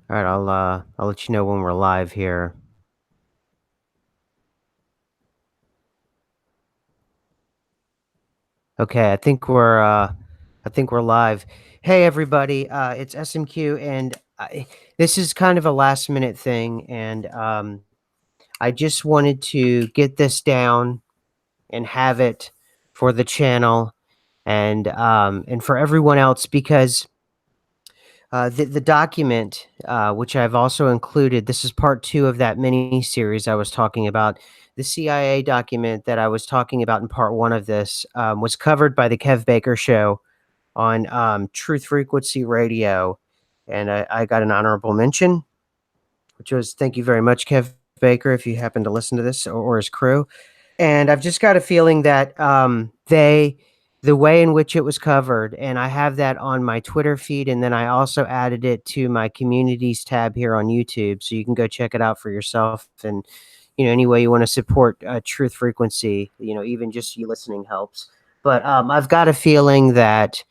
All right, I'll let you know when we're live here. Okay, I think we're live. Hey everybody, it's SMQ, and this is kind of a last minute thing, and I just wanted to get this down and have it for the channel and for everyone else because the document, which I've also included, this is part two of that mini series I was talking about. The CIA document that I was talking about in part one of this was covered by the Kev Baker show on Truth Frequency Radio. And I got an honorable mention, which was thank you very much, Kev Baker, if you happen to listen to this or his crew. And I've just got a feeling that the way in which it was covered, and I have that on my Twitter feed, and then I also added it to my communities tab here on YouTube, so you can go check it out for yourself. And any way you want to support Truth Frequency, even just you listening helps. But I've got a feeling that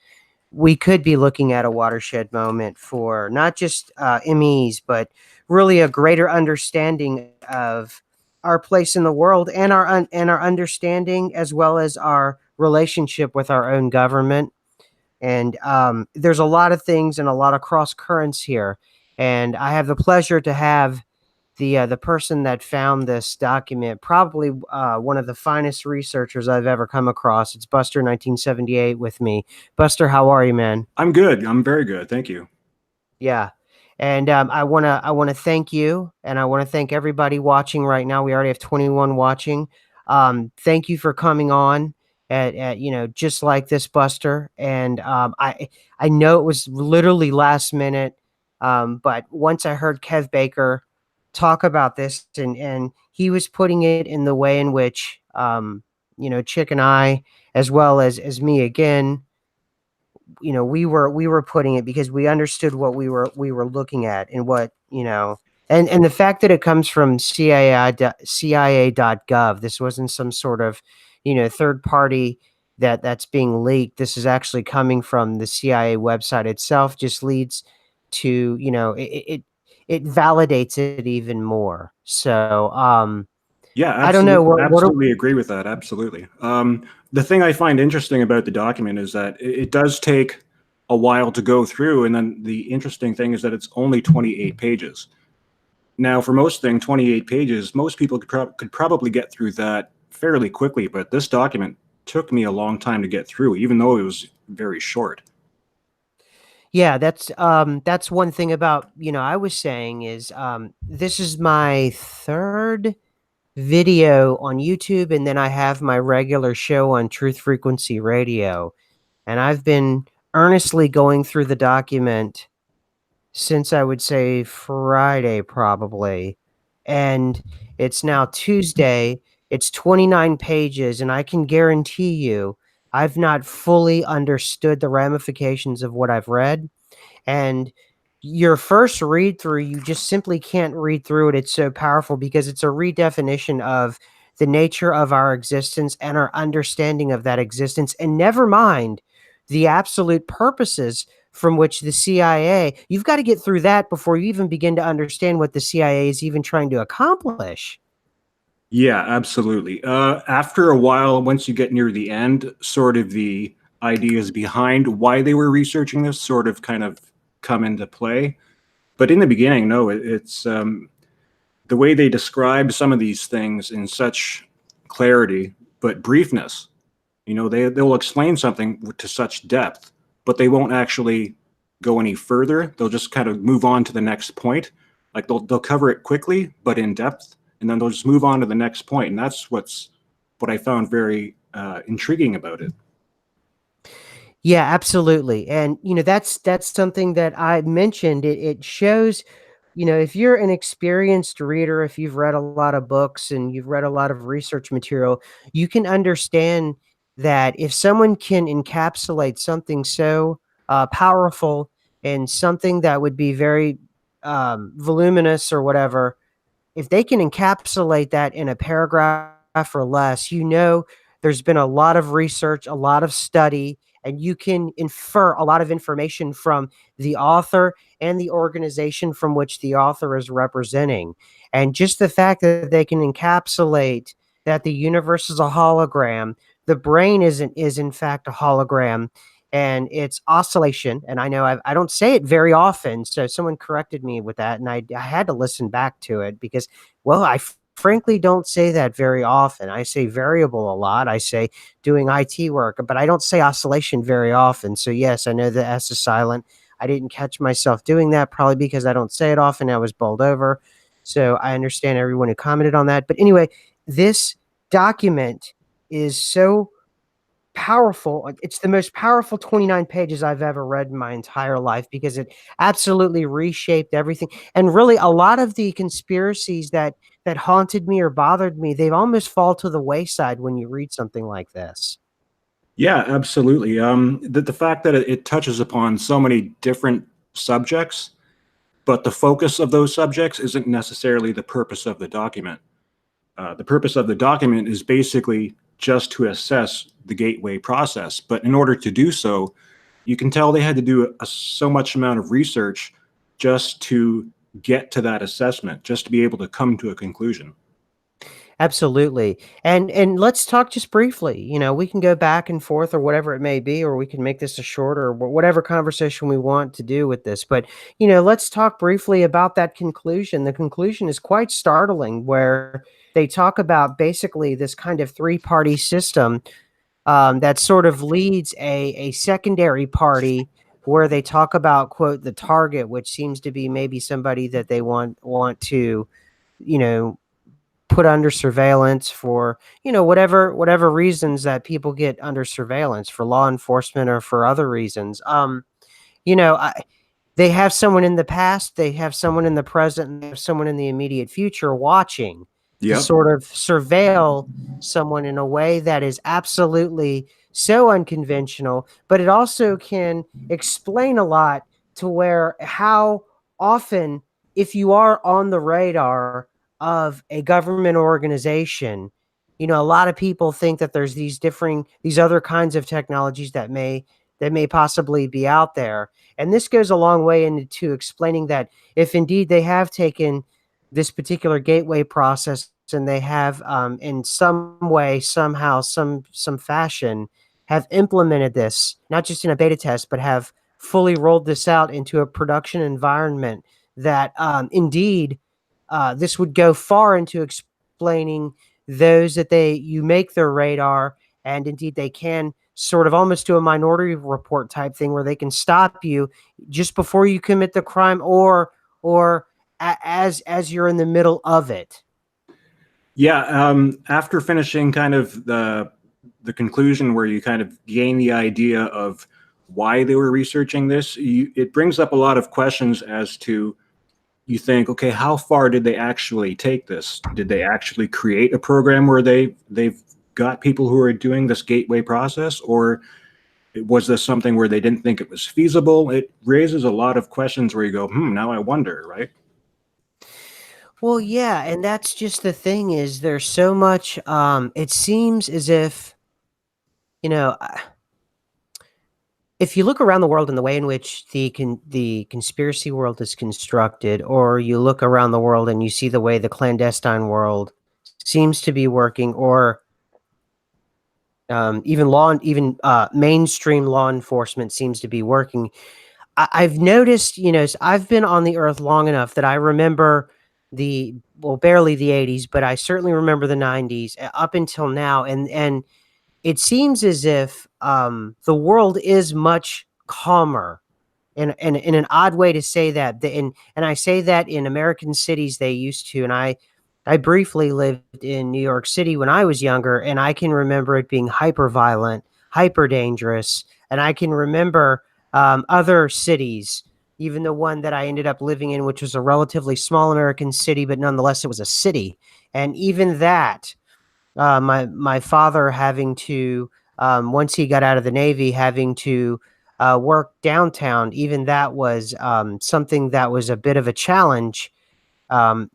we could be looking at a watershed moment for not just MEs, but really a greater understanding of our place in the world and our understanding as well as our relationship with our own government. And there's a lot of things and a lot of cross currents here. And I have the pleasure to have the person that found this document, probably one of the finest researchers I've ever come across. It's Buster 1978 with me. Buster, how are you, man? I'm good. I'm very good. Thank you. Yeah. And I wanna thank you, and I wanna thank everybody watching right now. We already have 21 watching. Thank you for coming on at just like this, Buster. And I know it was literally last minute, but once I heard Kev Baker talk about this, and he was putting it in the way in which Chick and I, as well as me again, we were putting it because we understood what we were looking at and what and the fact that it comes from CIA.gov. This wasn't some sort of third party that's being leaked. This is actually coming from the CIA website itself. Just leads to it validates it even more. So Yeah, I don't know what absolutely agree with that. Absolutely. The thing I find interesting about the document is that it does take a while to go through, and then the interesting thing is that it's only 28 pages. Now, for most things, 28 pages, most people could probably get through that fairly quickly, but this document took me a long time to get through, even though it was very short. Yeah, that's one thing about, I was saying is this is my third video on YouTube, and then I have my regular show on Truth Frequency Radio. And I've been earnestly going through the document since I would say Friday probably. And it's now Tuesday. It's 29 pages, and I can guarantee you I've not fully understood the ramifications of what I've read. And your first read through, you just simply can't read through it. It's so powerful because it's a redefinition of the nature of our existence and our understanding of that existence. And never mind the absolute purposes from which the CIA, you've got to get through that before you even begin to understand what the CIA is even trying to accomplish. Yeah, absolutely. After a while, once you get near the end, sort of the ideas behind why they were researching this sort of kind of come into play. But in the beginning, no, it's the way they describe some of these things in such clarity, but briefness. They'll explain something to such depth, but they won't actually go any further. They'll just kind of move on to the next point. Like they'll cover it quickly, but in depth, and then they'll just move on to the next point. And that's what I found very intriguing about it. Yeah, absolutely. And that's something that I mentioned. It shows, if you're an experienced reader, if you've read a lot of books and you've read a lot of research material, you can understand that if someone can encapsulate something so powerful and something that would be very voluminous or whatever, if they can encapsulate that in a paragraph or less, there's been a lot of research, a lot of study, and you can infer a lot of information from the author and the organization from which the author is representing. And just the fact that they can encapsulate that the universe is a hologram, the brain is in fact a hologram, and it's oscillation. And I know I don't say it very often, so someone corrected me with that, and I had to listen back to it because, well, frankly don't say that very often. I say variable a lot. I say doing IT work, but I don't say oscillation very often. So yes, I know the S is silent. I didn't catch myself doing that, probably because I don't say it often. I was bowled over. So I understand everyone who commented on that. But anyway, this document is so powerful. It's the most powerful 29 pages I've ever read in my entire life because it absolutely reshaped everything. And really, a lot of the conspiracies that haunted me or bothered me, they've almost fall to the wayside when you read something like this. Yeah, absolutely. The fact that it touches upon so many different subjects, but the focus of those subjects isn't necessarily the purpose of the document. The purpose of the document is basically just to assess the gateway process. But in order to do so, you can tell they had to do so much amount of research just to get to that assessment, just to be able to come to a conclusion. Absolutely. And let's talk just briefly. We can go back and forth or whatever it may be, or we can make this a shorter, whatever conversation we want to do with this. But, let's talk briefly about that conclusion. The conclusion is quite startling, where they talk about basically this kind of three-party system that sort of leads a secondary party where they talk about, quote, the target, which seems to be maybe somebody that they want to, you know, put under surveillance for, whatever reasons that people get under surveillance, for law enforcement or for other reasons. You know, I, they have someone in the past, they have someone in the present, and they have someone in the immediate future watching to Yep. sort of surveil someone in a way that is absolutely so unconventional, but it also can explain a lot to where how often, if you are on the radar of a government organization, a lot of people think that there's these other kinds of technologies that may possibly be out there. And this goes a long way into explaining that if indeed they have taken this particular gateway process and they have, in some way, somehow, some fashion, have implemented this, not just in a beta test, but have fully rolled this out into a production environment, that indeed this would go far into explaining those that you make their radar, and indeed they can sort of almost do a minority report type thing where they can stop you just before you commit the crime, or as you're in the middle of it. Yeah. After finishing kind of the conclusion where you kind of gain the idea of why they were researching this, it brings up a lot of questions as to, you think, okay, how far did they actually take this? Did they actually create a program where they've got people who are doing this gateway process, or was this something where they didn't think it was feasible? It raises a lot of questions where you go, now I wonder, right? Well, yeah, and that's just the thing, is there's so much, it seems as if, you know, if you look around the world in the way in which the conspiracy world is constructed, or you look around the world and you see the way the clandestine world seems to be working, or even mainstream law enforcement seems to be working, I've noticed, I've been on the earth long enough that I remember barely the 80s, but I certainly remember the 90s up until now. And it seems as if the world is much calmer, in an odd way to say that. And I say that in American cities they used to. And I briefly lived in New York City when I was younger, and I can remember it being hyper violent, hyper dangerous. And I can remember other cities, even the one that I ended up living in, which was a relatively small American city, but nonetheless it was a city. And even that, my father having to, once he got out of the Navy, having to work downtown, even that was something that was a bit of a challenge. um,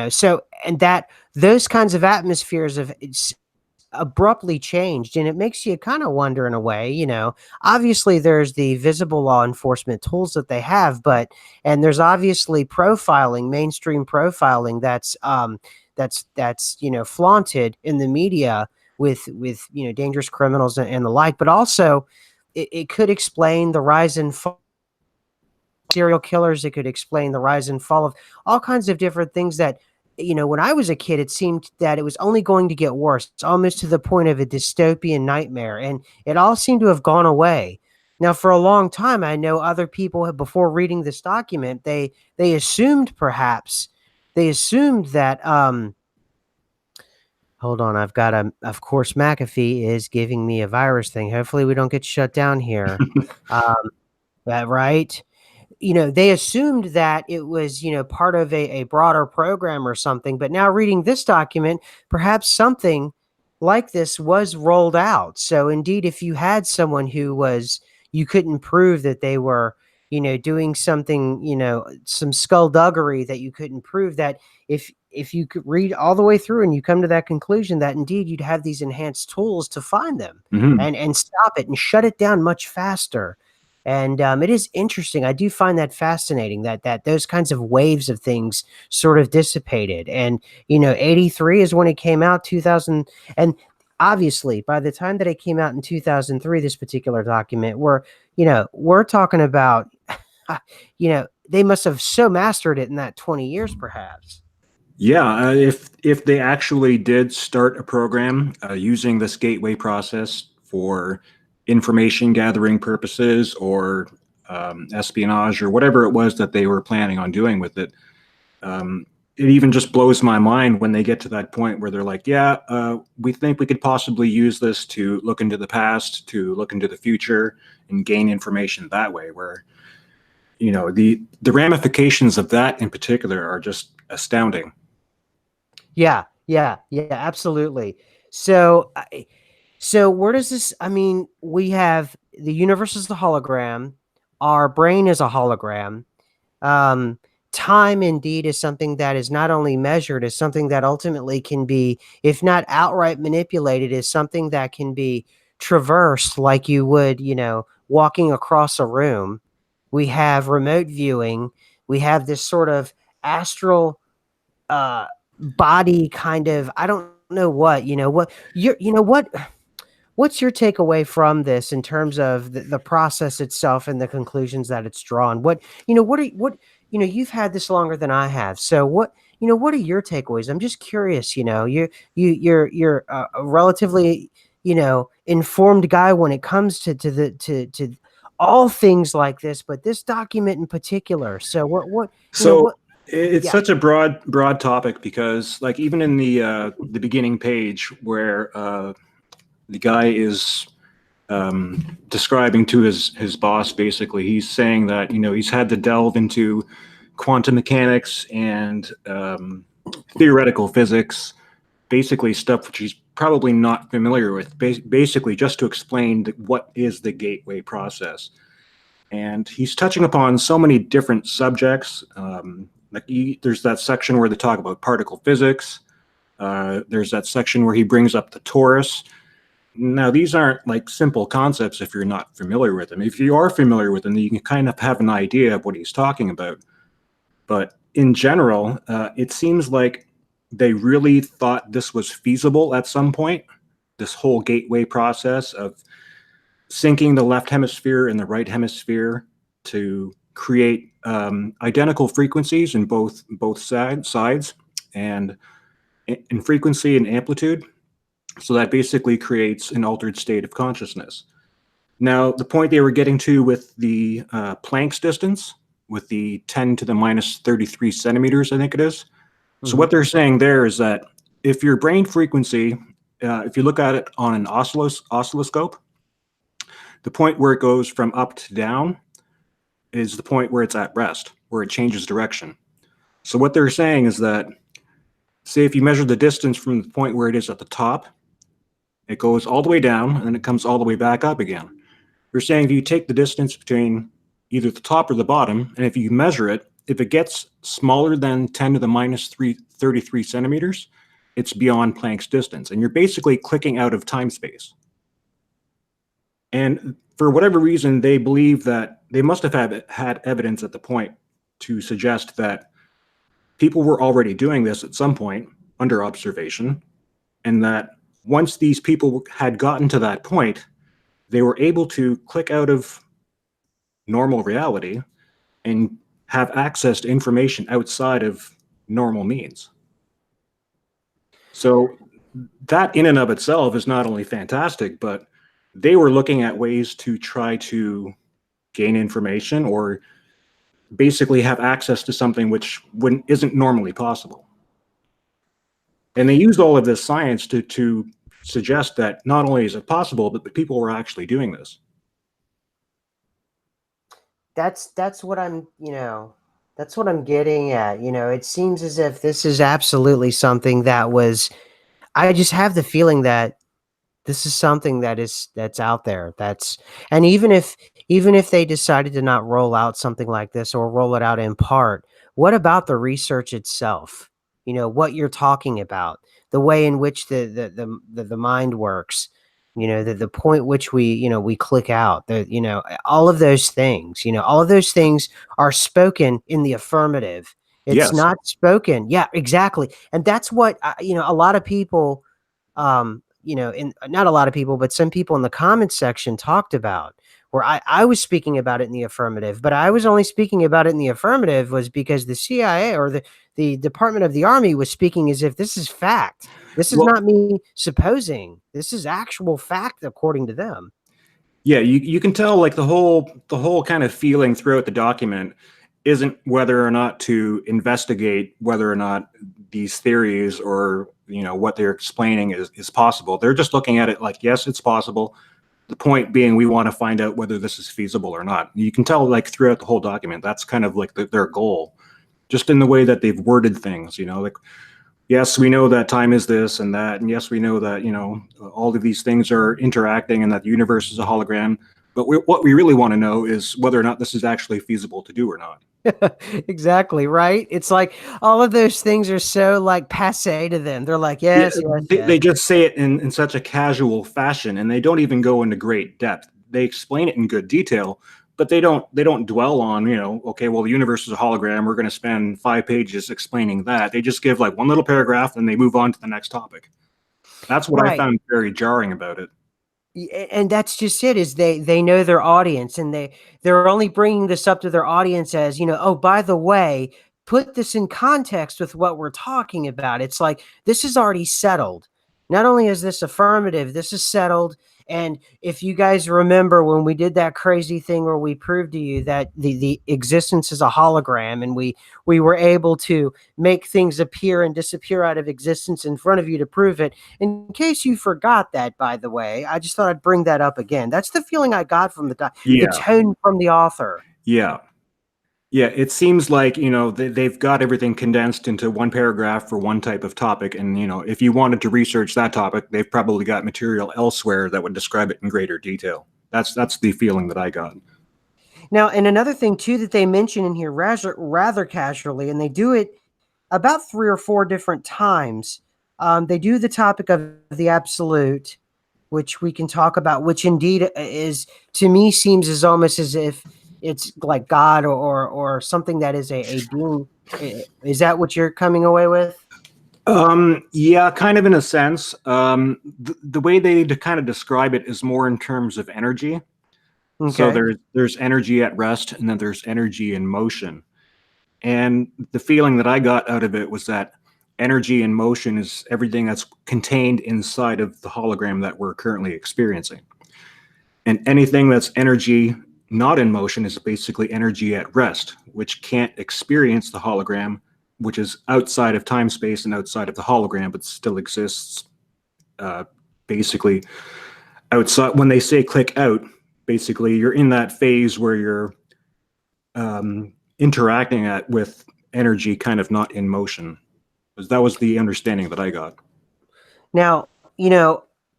so, and that those kinds of atmospheres of abruptly changed, and it makes you kind of wonder in a way, obviously there's the visible law enforcement tools that they have, and there's obviously profiling, mainstream profiling that's flaunted in the media with dangerous criminals and the like, but also it could explain the rise and fall serial killers. It could explain the rise and fall of all kinds of different things that, when I was a kid, it seemed that it was only going to get worse. It's almost to the point of a dystopian nightmare. And it all seemed to have gone away. Now, for a long time, I know other people have, before reading this document, they assumed perhaps, they assumed that, hold on, of course, McAfee is giving me a virus thing. Hopefully we don't get shut down here. Um, that right? They assumed that it was, part of a broader program or something. But now reading this document, perhaps something like this was rolled out. So indeed, if you had someone you couldn't prove that they were, doing something, some skullduggery that you couldn't prove, that if you could read all the way through and you come to that conclusion that indeed you'd have these enhanced tools to find them and stop it and shut it down much faster. And it is interesting. I do find that fascinating that those kinds of waves of things sort of dissipated. And 83 is when it came out, 2000, and obviously by the time that it came out in 2003, this particular document, we're talking about, they must have so mastered it in that 20 years, perhaps. Yeah, if they actually did start a program using this gateway process for information gathering purposes or espionage or whatever it was that they were planning on doing with it, it even just blows my mind when they get to that point where they're like, yeah, we think we could possibly use this to look into the past, to look into the future, and gain information that way, where the ramifications of that in particular are just astounding. Yeah, absolutely. So, so where does this? I mean, we have the universe is the hologram, our brain is a hologram. Um, Time indeed is something that is not only measured, is something that ultimately can be, if not outright manipulated, is something that can be traversed like you would, walking across a room. We have remote viewing. We have this sort of astral uh body kind of, I don't know what, what's your takeaway from this in terms of the process itself and the conclusions that it's drawn? You've had this longer than I have. So what are your takeaways? I'm just curious, you're a relatively, informed guy when it comes to all things like this, but this document in particular. So what, it's yeah. such a broad topic because, like, even in the beginning page where the guy is describing to his boss, basically, he's saying that he's had to delve into quantum mechanics and theoretical physics, basically stuff which he's probably not familiar with, basically just to explain what is the gateway process. And he's touching upon so many different subjects. There's that section where they talk about particle physics. There's that section where he brings up the torus. Now, these aren't like simple concepts if you're not familiar with them. If you are familiar with them, you can kind of have an idea of what he's talking about. But in general, it seems like they really thought this was feasible at some point, this whole gateway process of syncing the left hemisphere and the right hemisphere to create identical frequencies in both sides and in frequency and amplitude. So that basically creates an altered state of consciousness. Now, the point they were getting to with the Planck's distance, with the 10 to the minus 33 centimeters, I think it is. So what they're saying there is that if your brain frequency, if you look at it on an oscilloscope, the point where it goes from up to down is the point where it's at rest, where it changes direction. So what they're saying is that, say if you measure the distance from the point where it is at the top, it goes all the way down and then it comes all the way back up again. They're saying if you take the distance between either the top or the bottom, and if you measure it, if it gets smaller than 10 to the minus 33 centimeters, it's beyond Planck's distance, and you're basically clicking out of time space. And for whatever reason, they believe that they must have had evidence at the point to suggest that people were already doing this at some point under observation, and that once these people had gotten to that point, they were able to click out of normal reality and have access to information outside of normal means. So that in and of itself is not only fantastic, but they were looking at ways to try to gain information or basically have access to something which isn't normally possible. And they used all of this science to suggest that not only is it possible, but that people were actually doing this. That's what I'm, that's what I'm getting at. It seems as if this is absolutely something that was, I just have the feeling that this is something that's out there. And even if they decided to not roll out something like this or roll it out in part, what about the research itself? What you're talking about, the way in which the mind works, the point which we click out, all of those things, all of those things are spoken in the affirmative. It's Yes. not spoken. Yeah, exactly. And that's what, a lot of people, in not a lot of people, but some people in the comments section talked about, where I was speaking about it in the affirmative, but I was only speaking about it in the affirmative was because the CIA or the Department of the Army was speaking as if this is fact. This is Well, not me supposing. This is actual fact according to them. yeah, you can tell like the whole kind of feeling throughout the document isn't whether or not to investigate whether or not these theories or what they're explaining is possible. They're just looking at it like, yes, it's possible. The point being, we want to find out whether this is feasible or not. You can tell like throughout the whole document, that's kind of like their goal, just in the way that they've worded things, like, yes, we know that time is this and that, and yes, we know that, all of these things are interacting and that the universe is a hologram. But what we really want to know is whether or not this is actually feasible to do or not. Exactly, right? It's like all of those things are so like passe to them. They're like, Yeah, yes, yes, they yes. just say it in such a casual fashion, and they don't even go into great depth. They explain it in good detail, but they don't dwell on, okay, well, the universe is a hologram. We're going to spend 5 pages explaining that. They just give like one little paragraph, and they move on to the next topic. That's what I Right. found very jarring about it. And that's just it, is they know their audience, and they're only bringing this up to their audience as, oh, by the way, put this in context with what we're talking about. It's like, this is already settled. Not only is this affirmative, this is settled. And if you guys remember when we did that crazy thing where we proved to you that the existence is a hologram, and we were able to make things appear and disappear out of existence in front of you to prove it. In case you forgot that, by the way, I just thought I'd bring that up again. That's the feeling I got from the Yeah, tone from the author. yeah. Yeah, it seems like, they've got everything condensed into one paragraph for one type of topic. And, if you wanted to research that topic, they've probably got material elsewhere that would describe it in greater detail. That's the feeling that I got. Now, and another thing too that they mention in here rather casually, and they do it about 3 or 4 different times. They do the topic of the absolute, which we can talk about, which indeed is, to me, seems as almost as if it's like God or something that is a being. Is that what you're coming away with? Yeah, kind of in a sense. The way they kind of describe it is more in terms of energy. So Okay. there's energy at rest, and then there's energy in motion. And the feeling that I got out of it was that energy in motion is everything that's contained inside of the hologram that we're currently experiencing. And anything that's energy not in motion is basically energy at rest, which can't experience the hologram, which is outside of time space and outside of the hologram, but still exists basically outside. When they say click out, basically you're in that phase where you're interacting with energy kind of not in motion. That was the understanding that I got. Now,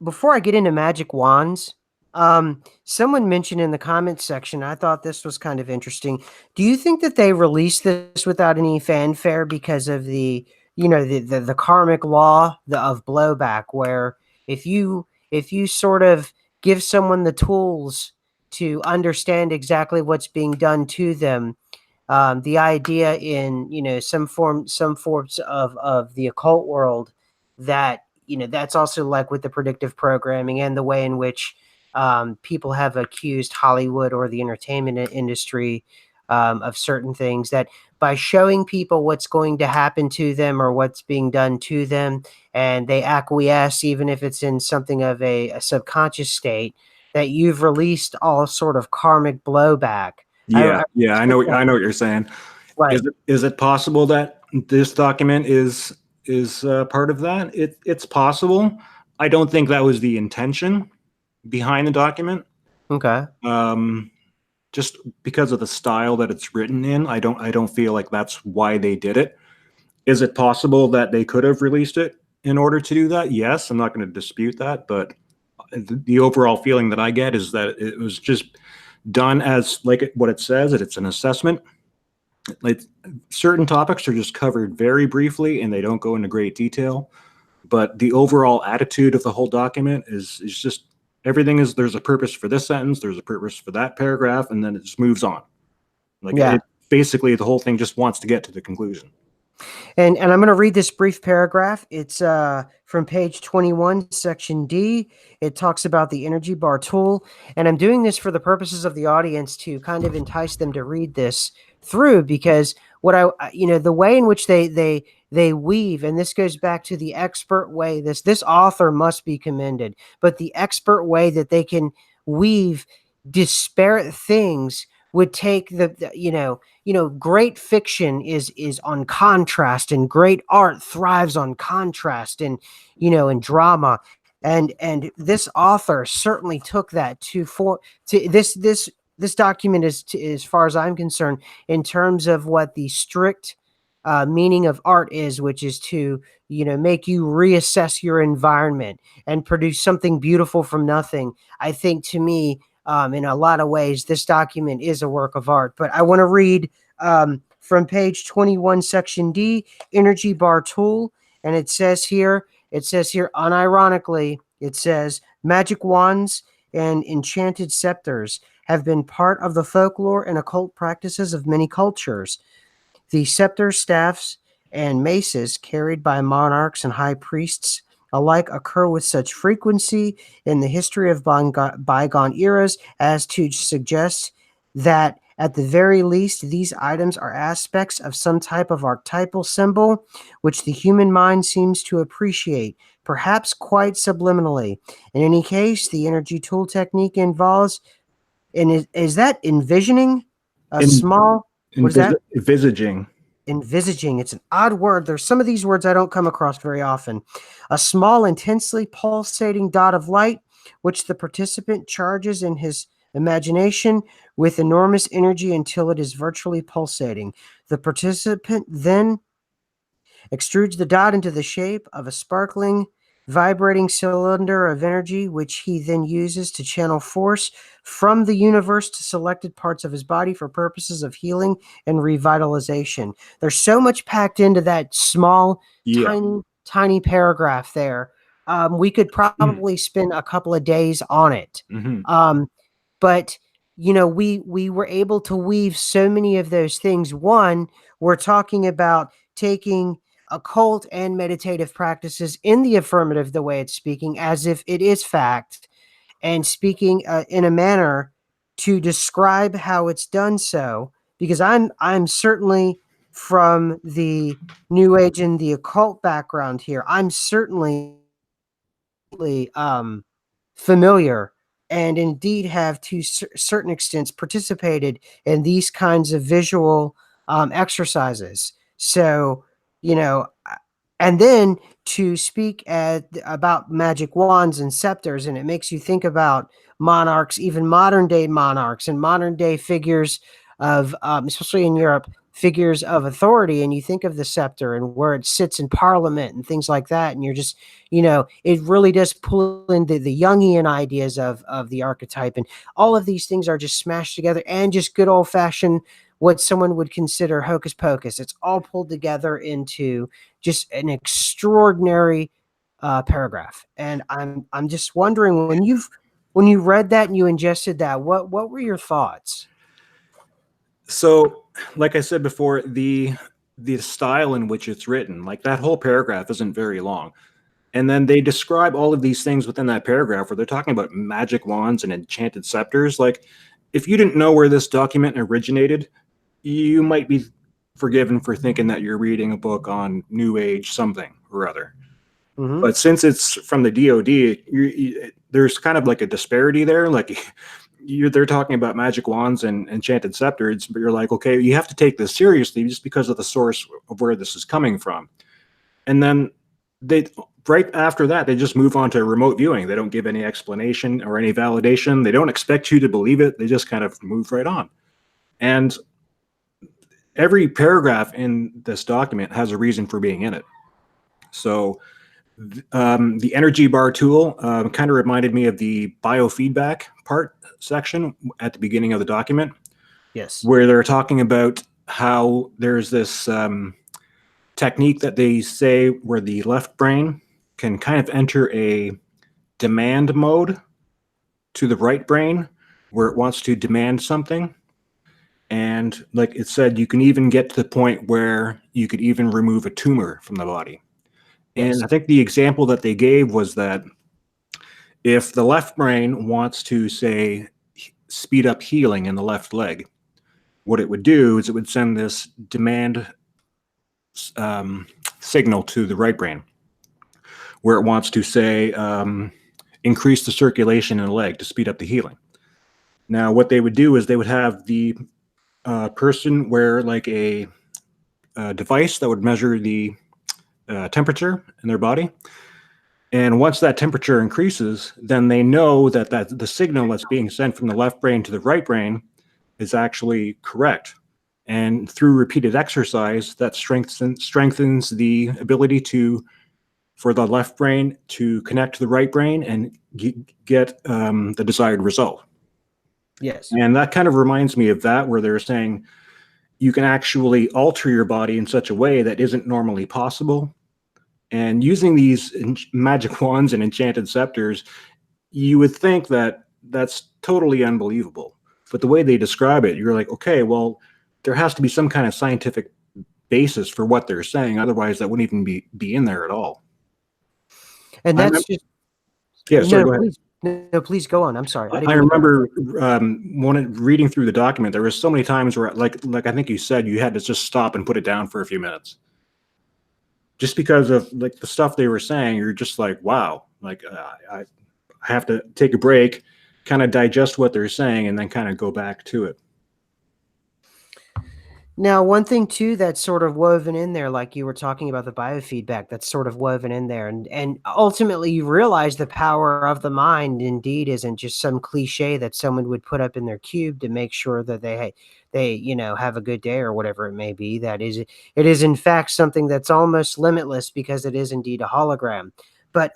before I get into magic wands, someone mentioned in the comments section, I thought this was kind of interesting. Do you think that they released this without any fanfare because of the the karmic law of blowback, where if you sort of give someone the tools to understand exactly what's being done to them, the idea in some forms of the occult world, that that's also like with the predictive programming and the way in which people have accused Hollywood or the entertainment industry of certain things, that by showing people what's going to happen to them or what's being done to them, and they acquiesce, even if it's in something of a subconscious state, that you've released all sort of karmic blowback. Yeah, I yeah, I know what you're saying. Right. Is it possible that this document is part of that? It's possible. I don't think that was the intention behind the document. Okay. Um, just because of the style that it's written in, I don't feel like that's why they did it. Is it possible that they could have released it in order to do that? Yes, I'm not going to dispute that, but the overall feeling that I get is that it was just done as like what it says, that it's an assessment. Like certain topics are just covered very briefly and they don't go into great detail, but the overall attitude of the whole document is just everything is there's a purpose for this sentence, there's a purpose for that paragraph, and then it just moves on. Like Yeah. it basically the whole thing just wants to get to the conclusion. And I'm going to read this brief paragraph. It's from page 21, section D. It talks about the energy bar tool. And I'm doing this for the purposes of the audience to kind of entice them to read this through, because the way in which they weave, and this goes back to the expert way, this author must be commended, but the expert way that they can weave disparate things would take great fiction is on contrast, and great art thrives on contrast, and drama, and this author certainly took that to this document is, as far as I'm concerned, in terms of what the strict meaning of art is, which is to make you reassess your environment and produce something beautiful from nothing. I think, to me, in a lot of ways, this document is a work of art. But I want to read from page 21, section D, energy bar tool. And it says here, unironically, it says, magic wands and enchanted scepters have been part of the folklore and occult practices of many cultures. The scepters, staffs, and maces carried by monarchs and high priests alike occur with such frequency in the history of bygone eras as to suggest that, at the very least, these items are aspects of some type of archetypal symbol which the human mind seems to appreciate, perhaps quite subliminally. In any case, the energy tool technique involves, and is that envisioning a In, small, what is that? envisaging. Envisaging. It's an odd word. There's some of these words I don't come across very often. A small, intensely pulsating dot of light, which the participant charges in his imagination with enormous energy until it is virtually pulsating. The participant then extrudes the dot into the shape of a sparkling, vibrating cylinder of energy, which he then uses to channel force from the universe to selected parts of his body for purposes of healing and revitalization. There's so much packed into that small, Yeah. tiny paragraph there. We could probably spend a couple of days on it. Mm-hmm. But we were able to weave so many of those things. One, we're talking about taking occult and meditative practices in the affirmative, the way it's speaking, as if it is fact, and speaking in a manner to describe how it's done so. Because I'm certainly from the New Age and the occult background here. I'm certainly familiar, and indeed have to certain extents participated in these kinds of visual exercises. So, and then to speak about magic wands and scepters, and it makes you think about monarchs, even modern day monarchs and modern day figures of, especially in Europe, figures of authority. And you think of the scepter and where it sits in parliament and things like that. And you're just, it really does pull in the Jungian ideas of the archetype. And all of these things are just smashed together, and just good old fashioned, what someone would consider hocus pocus. It's all pulled together into just an extraordinary paragraph. And I'm just wondering, when you read that and you ingested that, what were your thoughts? So, like I said before, the style in which it's written, like that whole paragraph isn't very long. And then they describe all of these things within that paragraph where they're talking about magic wands and enchanted scepters. Like, if you didn't know where this document originated, you might be forgiven for thinking that you're reading a book on New Age something or other. Mm-hmm. But since it's from the DoD, there's kind of like a disparity there. Like, they're talking about magic wands and enchanted scepters, but you're like, okay, you have to take this seriously just because of the source of where this is coming from. And then they, right after that, they just move on to remote viewing. They don't give any explanation or any validation. They don't expect you to believe it. They just kind of move right on. And every paragraph in this document has a reason for being in it. So the energy bar tool kind of reminded me of the biofeedback part section at the beginning of the document. Yes. Where they're talking about how there's this technique that they say where the left brain can kind of enter a demand mode to the right brain where it wants to demand something. And like it said, you can even get to the point where you could even remove a tumor from the body. Yes. And I think the example that they gave was that if the left brain wants to, say, speed up healing in the left leg, what it would do is it would send this demand signal to the right brain where it wants to, say, increase the circulation in the leg to speed up the healing. Now, what they would do is they would have the person wear like a device that would measure the temperature in their body. And once that temperature increases, then they know that the signal that's being sent from the left brain to the right brain is actually correct. And through repeated exercise, that strengthens the ability for the left brain to connect to the right brain and get the desired result. Yes. And that kind of reminds me of that, where they're saying you can actually alter your body in such a way that isn't normally possible. And using these magic wands and enchanted scepters, you would think that that's totally unbelievable. But the way they describe it, you're like, okay, well, there has to be some kind of scientific basis for what they're saying. Otherwise, that wouldn't even be in there at all. And that's just Yeah, sorry, no, go ahead. please, no, please go on. I'm sorry. I didn't I mean to remember when reading through the document, there was so many times where, like I think you said, you had to just stop and put it down for a few minutes, just because of like the stuff they were saying. You're just like, wow, like I have to take a break, kind of digest what they're saying, and then kind of go back to it. Now, one thing too that's sort of woven in there, like you were talking about the biofeedback, that's sort of woven in there, and ultimately you realize the power of the mind indeed isn't just some cliche that someone would put up in their cube to make sure that they have a good day or whatever it may be. That is, it is in fact something that's almost limitless because it is indeed a hologram. But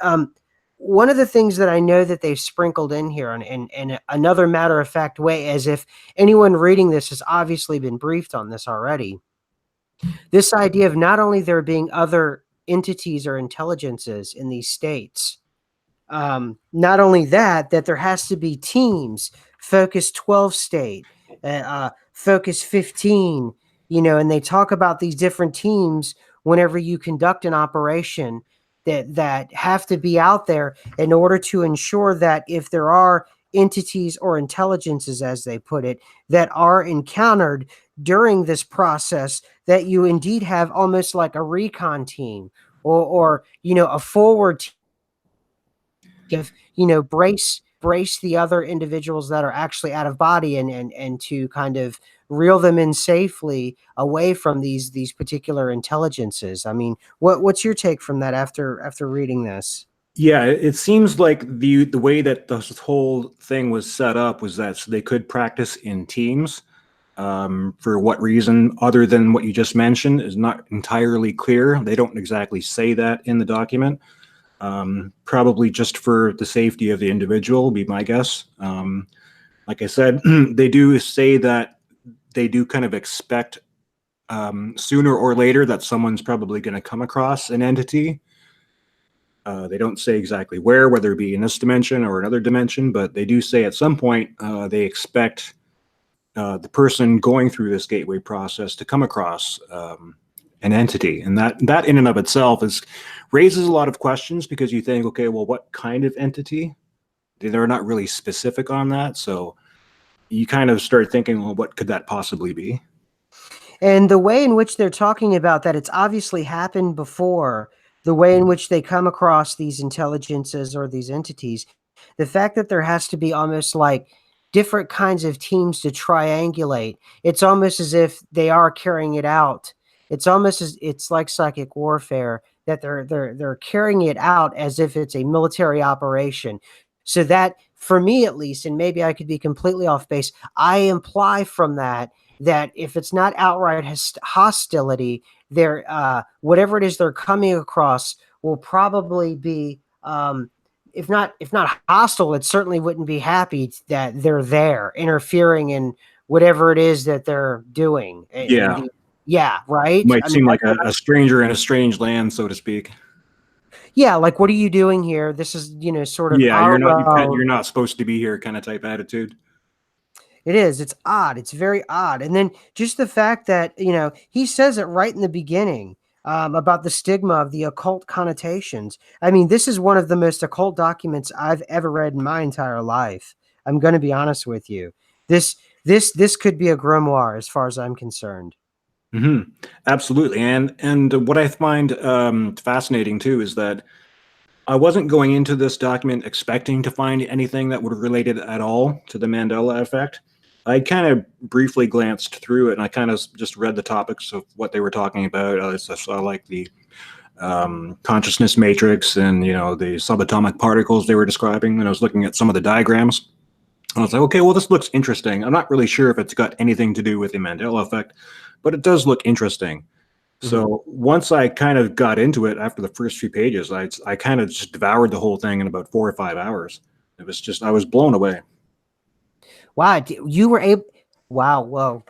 one of the things that I know that they've sprinkled in here in another matter of fact way, as if anyone reading this has obviously been briefed on this already, this idea of not only there being other entities or intelligences in these states, not only that there has to be teams, focus 12 state, focus 15, and they talk about these different teams whenever you conduct an operation that have to be out there in order to ensure that if there are entities or intelligences, as they put it, that are encountered during this process, that you indeed have almost like a recon team or a forward team of brace the other individuals that are actually out of body and to kind of reel them in safely away from these particular intelligences. I mean, what's your take from that after reading this? Yeah, it seems like the way that this whole thing was set up was that so they could practice in teams. For what reason, other than what you just mentioned, is not entirely clear. They don't exactly say that in the document. Probably just for the safety of the individual, be my guess. Like I said, they do say that they do kind of expect sooner or later that someone's probably going to come across an entity. They don't say exactly where, whether it be in this dimension or another dimension, but they do say at some point they expect the person going through this gateway process to come across an entity, and that in and of itself raises a lot of questions, because you think, okay, well, what kind of entity? They're not really specific on that, so you kind of start thinking, well, what could that possibly be? And the way in which they're talking about that, it's obviously happened before, the way in which they come across these intelligences or these entities, the fact that there has to be almost like different kinds of teams to triangulate, it's almost as if they are carrying it out. It's like psychic warfare, that they're carrying it out as if it's a military operation. So that, for me at least, and maybe I could be completely off base, I imply from that if it's not outright hostility, they're whatever it is they're coming across will probably be, if not hostile, it certainly wouldn't be happy that they're there interfering in whatever it is that they're doing. Yeah, Yeah, right. might I mean, seem like a stranger in a strange land, so to speak. yeah, like, what are you doing here? This is, sort of Yeah, our you're not supposed to be here, kind of type attitude. It is. It's odd. It's very odd. And then just the fact that, he says it right in the beginning, about the stigma of the occult connotations. I mean, this is one of the most occult documents I've ever read in my entire life. I'm going to be honest with you. This could be a grimoire as far as I'm concerned. Hmm. Absolutely, and what I find fascinating too is that I wasn't going into this document expecting to find anything that would relate it at all to the Mandela effect. I kind of briefly glanced through it, and I kind of just read the topics of what they were talking about. I saw like the consciousness matrix, and the subatomic particles they were describing. And I was looking at some of the diagrams. I was like, okay, well, this looks interesting. I'm not really sure if it's got anything to do with the Mandela effect, but it does look interesting. So once I kind of got into it after the first few pages, I kind of just devoured the whole thing in about 4 or 5 hours. It was just, I was blown away. Wow, you were able. Wow, well,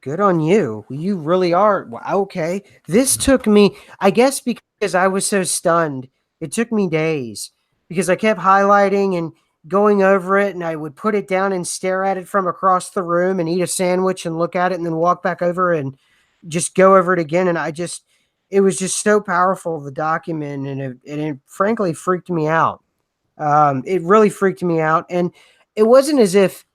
good on you. You really are. Okay. This took me, I guess, because I was so stunned. It took me days because I kept highlighting and going over it, and I would put it down and stare at it from across the room and eat a sandwich and look at it and then walk back over and just go over it again. And it was just so powerful, the document, and it frankly freaked me out. It really freaked me out. And it wasn't as if,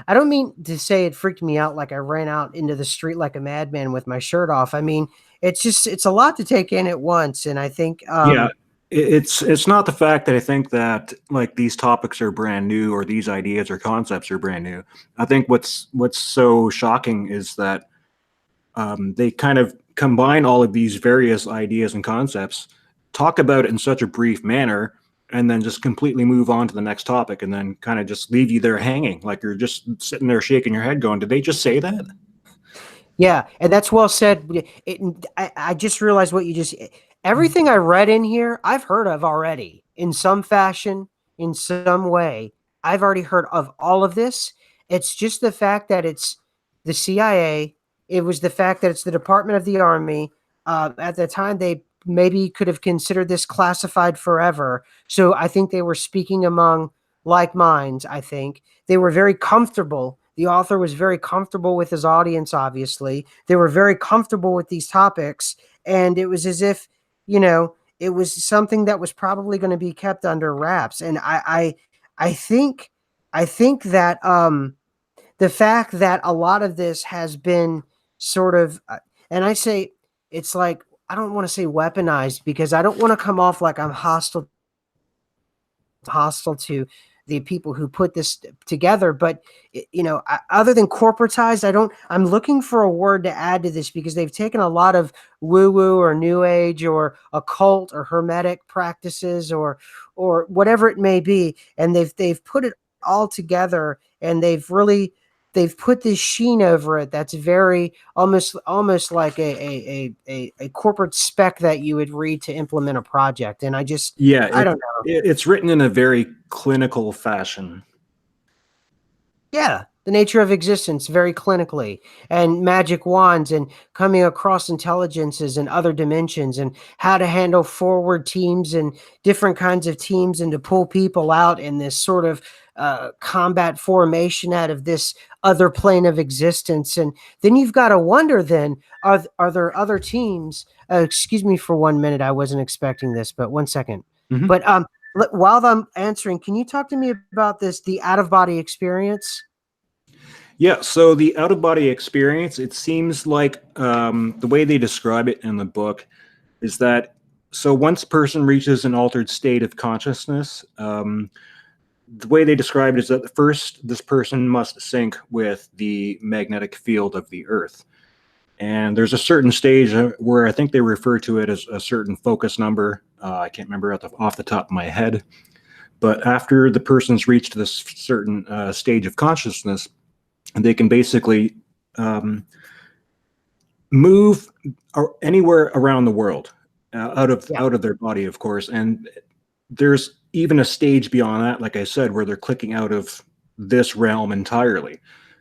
I don't mean to say it freaked me out like I ran out into the street like a madman with my shirt off. I mean, it's a lot to take in at once. And I think, Yeah, it's not the fact that I think that like these topics are brand new or these ideas or concepts are brand new. I think what's so shocking is that they kind of combine all of these various ideas and concepts, talk about it in such a brief manner, and then just completely move on to the next topic, and then kind of just leave you there hanging, like you're just sitting there shaking your head, going, "Did they just say that?" yeah, and that's well said. I just realized what you just, everything I read in here, I've heard of already in some fashion, in some way. I've already heard of all of this. It's just the fact that it's the CIA. It was the fact that it's the Department of the Army. At the time, they maybe could have considered this classified forever. So I think they were speaking among like minds. I think they were very comfortable. The author was very comfortable with his audience, obviously. They were very comfortable with these topics. And it was as if, it was something that was probably going to be kept under wraps. And I think, that the fact that a lot of this has been sort of, and I say, it's like, I don't want to say weaponized, because I don't want to come off like I'm hostile to the people who put this together. But other than corporatized, I'm looking for a word to add to this, because they've taken a lot of woo woo or new age or occult or hermetic practices or whatever it may be, and they've put it all together, and they've put this sheen over it that's very almost like a corporate spec that you would read to implement a project. And I Yeah, don't know. it's written in a very clinical fashion. Yeah, the nature of existence very clinically, and magic wands, and coming across intelligences and other dimensions, and how to handle forward teams and different kinds of teams, and to pull people out in this sort of combat formation out of this other plane of existence. And then you've got to wonder, then, are there other teams? Excuse me for 1 minute. I wasn't expecting this, but 1 second. Mhm. But while I'm answering, can you talk to me about the out of body experience? Yeah, so the out of body experience, it seems like the way they describe it in the book is that so once a person reaches an altered state of consciousness, the way they describe it is that first this person must sync with the magnetic field of the Earth. And there's a certain stage where I think they refer to it as a certain focus number. I can't remember off the top of my head. But after the person's reached this certain stage of consciousness, they can basically move anywhere around the world, out of their body, of course. And there's even a stage beyond that, like I said, where they're clicking out of this realm entirely.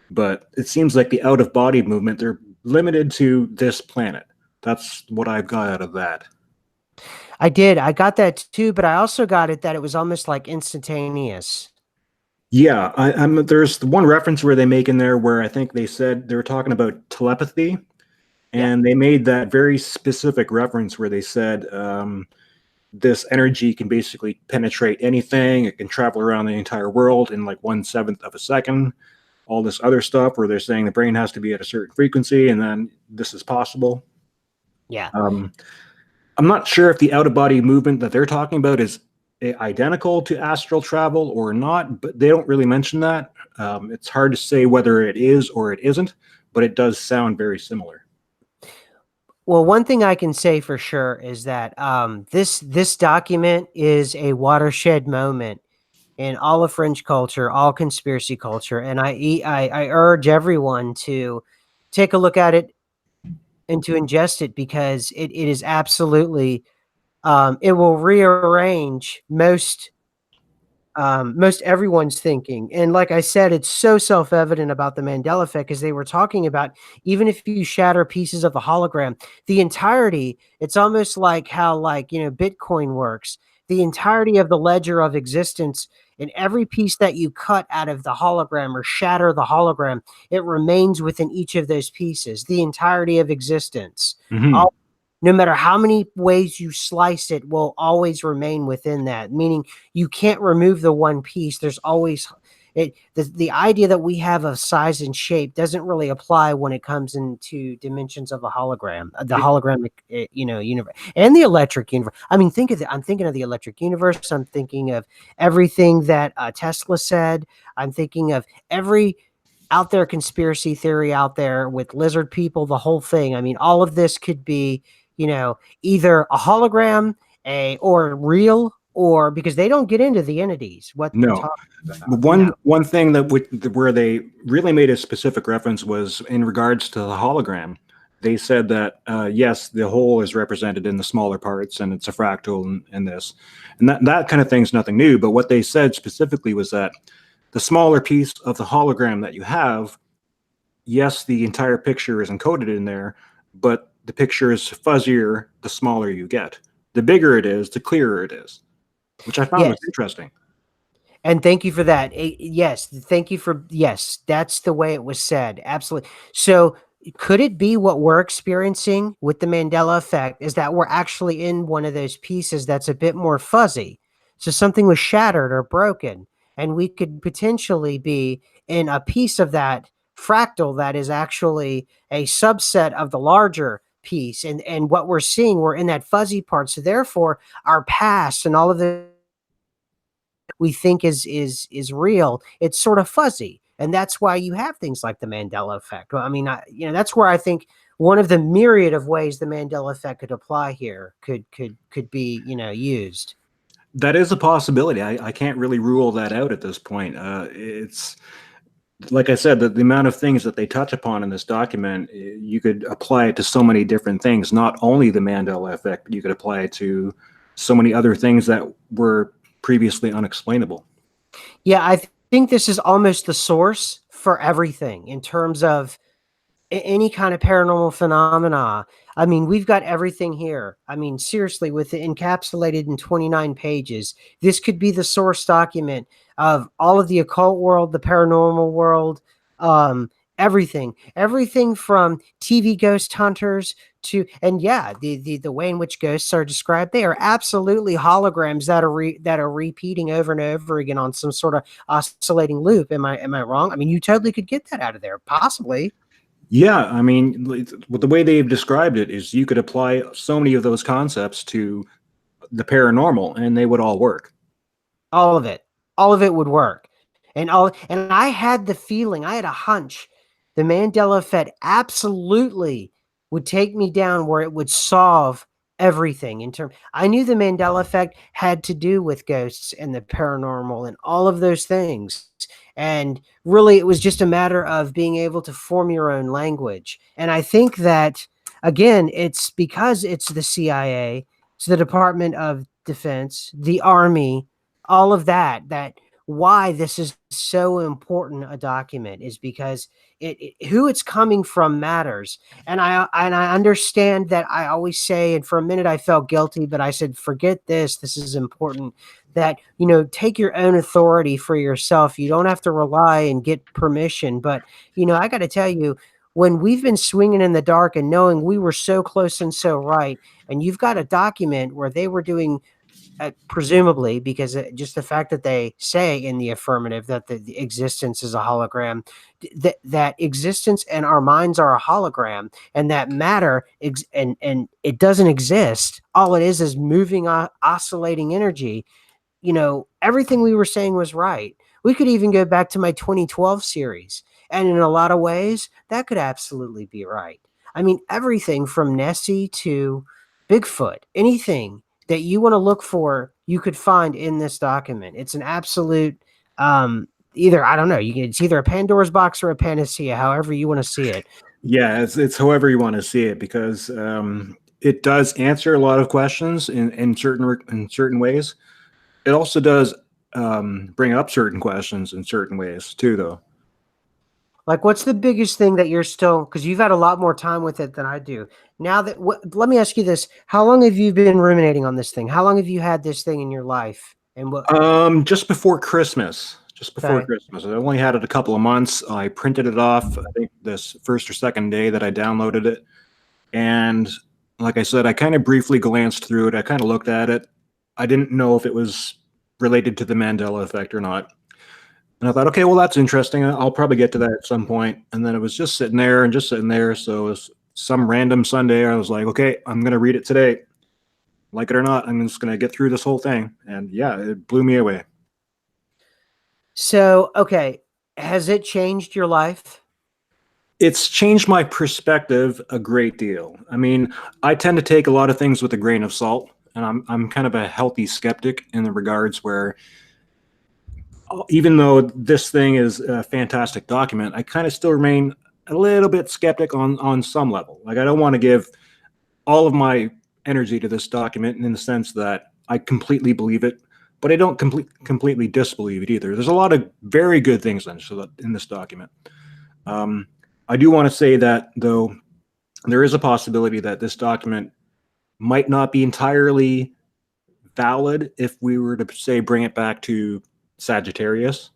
But it seems like the out of body movement, they're limited to this planet. That's what I've got out of that. I did. I got that too, but I also got it that it was almost like instantaneous. Yeah, there's one reference where they make in there where I think they said they were talking about telepathy, and they made that very specific reference where they said this energy can basically penetrate anything. It can travel around the entire world in like 1/7 of a second. All this other stuff where they're saying the brain has to be at a certain frequency, and then this is possible. Yeah. I'm not sure if the out of body movement that they're talking about is identical to astral travel or not, but they don't really mention that. It's hard to say whether it is or it isn't, but it does sound very similar. Well, one thing I can say for sure is that this document is a watershed moment in all of fringe culture, all conspiracy culture, and I urge everyone to take a look at it and to ingest it, because it is absolutely it will rearrange most everyone's thinking. And like I said, it's so self-evident about the Mandela effect, as they were talking about, even if you shatter pieces of the hologram, the entirety, it's almost like how, like, Bitcoin works. The entirety of the ledger of existence, and every piece that you cut out of the hologram or shatter the hologram, it remains within each of those pieces, the entirety of existence. Mm-hmm. All, no matter how many ways you slice it, will always remain within that, meaning you can't remove the one piece. There's always the idea that we have of size and shape doesn't really apply when it comes into dimensions of a hologram, the hologramic, universe, and the electric universe. I mean, I'm thinking of the electric universe. I'm thinking of everything that Tesla said. I'm thinking of every out there conspiracy theory out there with lizard people, the whole thing. I mean, all of this could be, either a hologram, or real, or, because they don't get into the entities, what they're No. talking about. One thing where they really made a specific reference was in regards to the hologram. They said that yes, the whole is represented in the smaller parts, and it's a fractal in this, and that kind of thing's nothing new. But what they said specifically was that the smaller piece of the hologram that you have, yes, the entire picture is encoded in there, but the picture is fuzzier the smaller you get. The bigger it is, the clearer it is, which I found was interesting. And thank you for that. Yes, thank you for, yes, that's the way it was said. Absolutely. So could it be what we're experiencing with the Mandela effect is that we're actually in one of those pieces that's a bit more fuzzy? So something was shattered or broken, and we could potentially be in a piece of that fractal that is actually a subset of the larger piece. And what we're seeing, we're in that fuzzy part. So therefore, our past and all of the we think is real, it's sort of fuzzy, and that's why you have things like the Mandela effect. Well, I mean, that's where I think one of the myriad of ways the Mandela effect could apply here could be used. That is a possibility. I can't really rule that out at this point. It's like I said, the amount of things that they touch upon in this document, you could apply it to so many different things, not only the Mandela effect, but you could apply it to so many other things that were previously unexplainable. Yeah, I think this is almost the source for everything in terms of any kind of paranormal phenomena. I mean, we've got everything here. I mean, seriously, with it encapsulated in 29 pages, this could be the source document of all of the occult world, the paranormal world, um, everything from TV ghost hunters to, and yeah, the way in which ghosts are described, they are absolutely holograms that are repeating over and over again on some sort of oscillating loop. Am I wrong? I mean, you totally could get that out of there, possibly. Yeah, I mean, the way they've described it is you could apply so many of those concepts to the paranormal, and they would all work. All of it. All of it would work. And I had the feeling, I had a hunch the Mandela effect absolutely would take me down where it would solve everything in term. I knew the Mandela effect had to do with ghosts and the paranormal and all of those things. And really it was just a matter of being able to form your own language. And I think that again, it's because it's the CIA, it's the Department of Defense, the Army, all of that why this is so important a document is because who it's coming from matters. And I understand that I always say, and for a minute I felt guilty, but I said forget this is important, that take your own authority for yourself. You don't have to rely and get permission. But I got to tell you, when we've been swinging in the dark and knowing we were so close and so right, and you've got a document where they were doing presumably, because just the fact that they say in the affirmative that the existence is a hologram, that existence and our minds are a hologram, and that matter and it doesn't exist. All it is moving oscillating energy. Everything we were saying was right. We could even go back to my 2012 series, and in a lot of ways, that could absolutely be right. I mean, everything from Nessie to Bigfoot, anything that you want to look for, you could find in this document. It's an absolute, either, I don't know, it's either a Pandora's box or a panacea, however you want to see it. Yeah, it's however you want to see it, because it does answer a lot of questions in certain ways. It also does bring up certain questions in certain ways too, though. Like, what's the biggest thing that you're still, because you've had a lot more time with it than I do. Now that, let me ask you this. How long have you been ruminating on this thing? How long have you had this thing in your life? And what? Just before Christmas. Just before Okay. Christmas. I only had it a couple of months. I printed it off, I think this first or second day that I downloaded it. And like I said, I kind of briefly glanced through it. I kind of looked at it. I didn't know if it was related to the Mandela effect or not. And I thought, okay, well, that's interesting. I'll probably get to that at some point. And then it was just sitting there and just sitting there. So it was some random Sunday. I was like, okay, I'm going to read it today. Like it or not, I'm just going to get through this whole thing. And yeah, it blew me away. So, okay. Has it changed your life? It's changed my perspective a great deal. I mean, I tend to take a lot of things with a grain of salt, and I'm kind of a healthy skeptic in the regards where even though this thing is a fantastic document, I kind of still remain a little bit skeptic on some level. Like, I don't want to give all of my energy to this document in the sense that I completely believe it, but I don't completely disbelieve it either. There's a lot of very good things in this document. I do want to say that, though, there is a possibility that this document might not be entirely valid if we were to, say, bring it back to Sagittarius,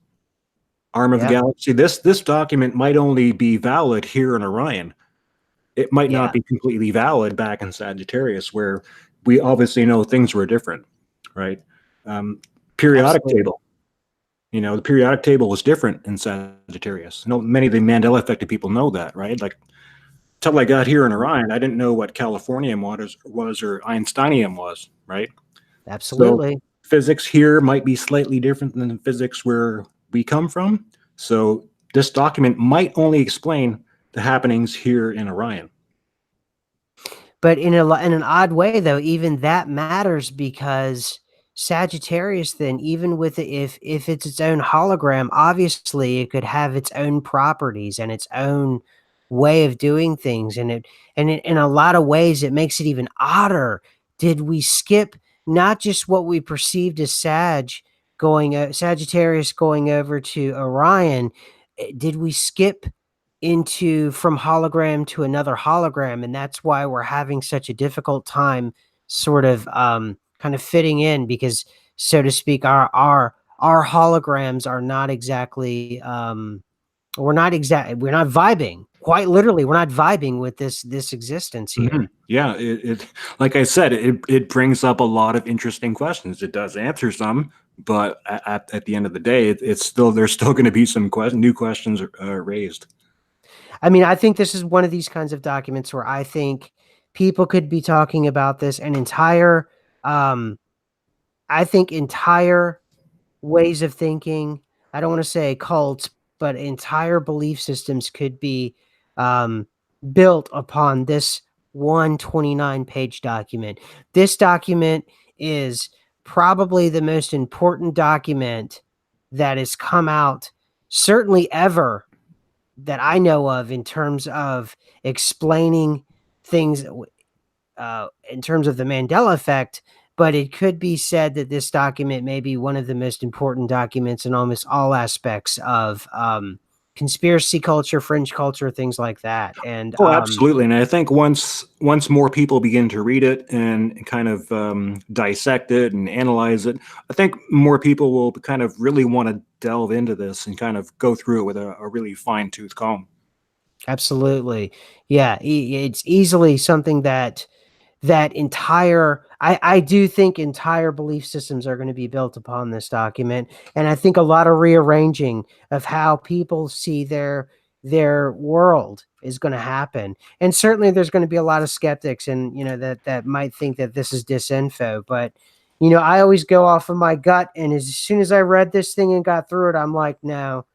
arm of the Yeah. galaxy. This document might only be valid here in Orion. It might Yeah. not be completely valid back in Sagittarius, where we obviously know things were different, right? Periodic Absolutely. table. The periodic table was different in Sagittarius. Many of the Mandela affected people know that, right? Like, until I got here in Orion, I didn't know what Californium was or Einsteinium was, right? So Absolutely. physics here might be slightly different than the physics where we come from. So this document might only explain the happenings here in Orion. But in an odd way, though, even that matters because Sagittarius, then, even with it, if it's its own hologram, obviously it could have its own properties and its own way of doing things, in a lot of ways it makes it even odder. Did we skip not just what we perceived as Sagittarius going over to Orion? did we skip into from hologram to another hologram, and that's why we're having such a difficult time sort of kind of fitting in, because so to speak our holograms are not exactly we're not vibing, quite literally we're not vibing with this existence Mhm. here. Yeah, it like I said, it brings up a lot of interesting questions. It does answer some, but at the end of the day, it's still there's still going to be some new questions raised. I mean, I think this is one of these kinds of documents where I think people could be talking about this an entire um I think entire ways of thinking. I don't want to say cults, but entire belief systems could be um, built upon this 129-page document. This document is probably the most important document that has come out, certainly ever, that I know of, in terms of explaining things in terms of the Mandela effect, but it could be said that this document may be one of the most important documents in almost all aspects of conspiracy culture, fringe culture, things like that. And Oh, absolutely. And I think once more people begin to read it and kind of dissect it and analyze it, I think more people will kind of really want to delve into this and kind of go through it with a really fine tooth comb. absolutely, yeah, it's easily something that I do think entire belief systems are going to be built upon this document. And I think a lot of rearranging of how people see their world is going to happen. And certainly there's going to be a lot of skeptics, and that might think that this is disinfo. But I always go off of my gut, and as soon as I read this thing and got through it, I'm like, no,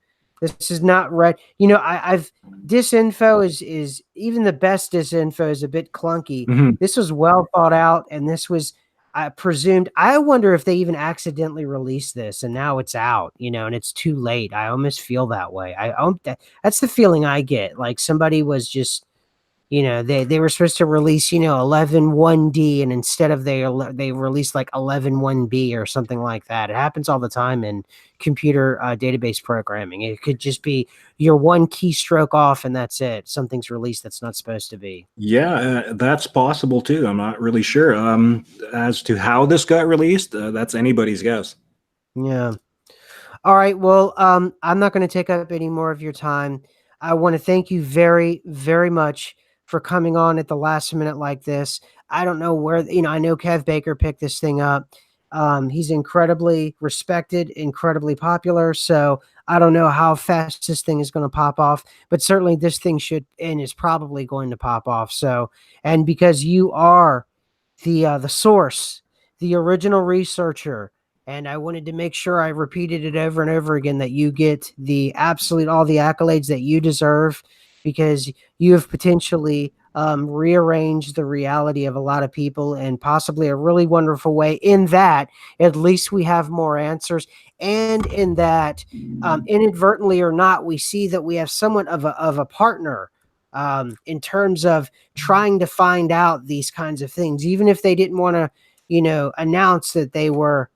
this is not right. I've disinfo is even the best disinfo is a bit clunky. Mhm. This was well thought out, and this was, I presumed. I wonder if they even accidentally released this, and now it's out, and it's too late. I almost feel that way. That's the feeling I get. Like somebody was just, they were supposed to release, 11.1D, and instead of they released like 11.1B or something like that. It happens all the time in computer database programming. It could just be your one keystroke off, and that's it. Something's released that's not supposed to be. Yeah, that's possible too. I'm not really sure as to how this got released. That's anybody's guess. Yeah. All right. Well, I'm not going to take up any more of your time. I want to thank you very, very much for coming on at the last minute like this. I don't know where, I know Kev Baker picked this thing up. He's incredibly respected, incredibly popular. So I don't know how fast this thing is going to pop off, but certainly this thing should and is probably going to pop off. So, and because you are the source, the original researcher, and I wanted to make sure I repeated it over and over again, that you get the absolute all the accolades that you deserve, because you have potentially rearranged the reality of a lot of people in possibly a really wonderful way. In that, at least we have more answers, and in that, inadvertently or not, we see that we have somewhat of a partner in terms of trying to find out these kinds of things, even if they didn't want to, announce that they were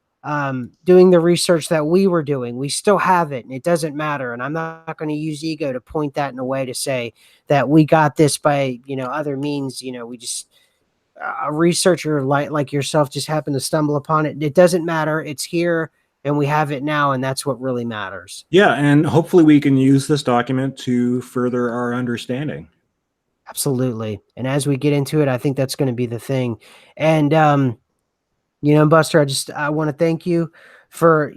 doing the research that we were doing. We still have it, and it doesn't matter. And I'm not going to use ego to point that in a way to say that we got this by, other means. We just, a researcher like yourself just happened to stumble upon it. It doesn't matter. It's here, and we have it now, and that's what really matters. Yeah, and hopefully we can use this document to further our understanding. Absolutely. And as we get into it, I think that's going to be the thing. And Buster, I want to thank you for,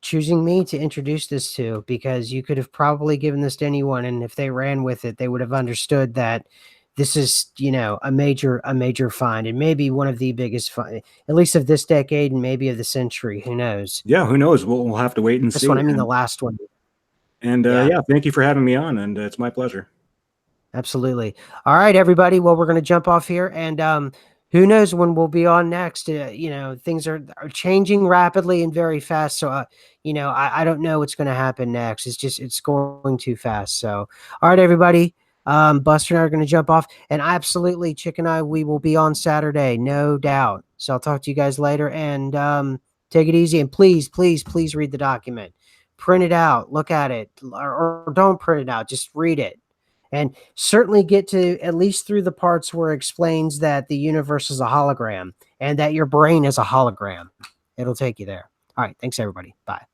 choosing me to introduce this to, because you could have probably given this to anyone, and if they ran with it, they would have understood that this is, a major find, and maybe one of the biggest find, at least of this decade, and maybe of the century. Who knows? Yeah, who knows? We'll have to wait and This one, see. I mean, the last one. And Yeah. yeah, thank you for having me on, and it's my pleasure. Absolutely. All right, everybody. Well, we're going to jump off here, and who knows when we'll be on next? Things are changing rapidly and very fast. So, I don't know what's going to happen next. It's going too fast. So, all right, everybody. Buster and I are going to jump off, and absolutely, Chick and I, we will be on Saturday, no doubt. So, I'll talk to you guys later, and take it easy, and please, please, please read the document. print it out, look at it, or don't print it out, just read it. And certainly get to at least through the parts where it explains that the universe is a hologram and that your brain is a hologram. It'll take you there. All right. Thanks, everybody. Bye.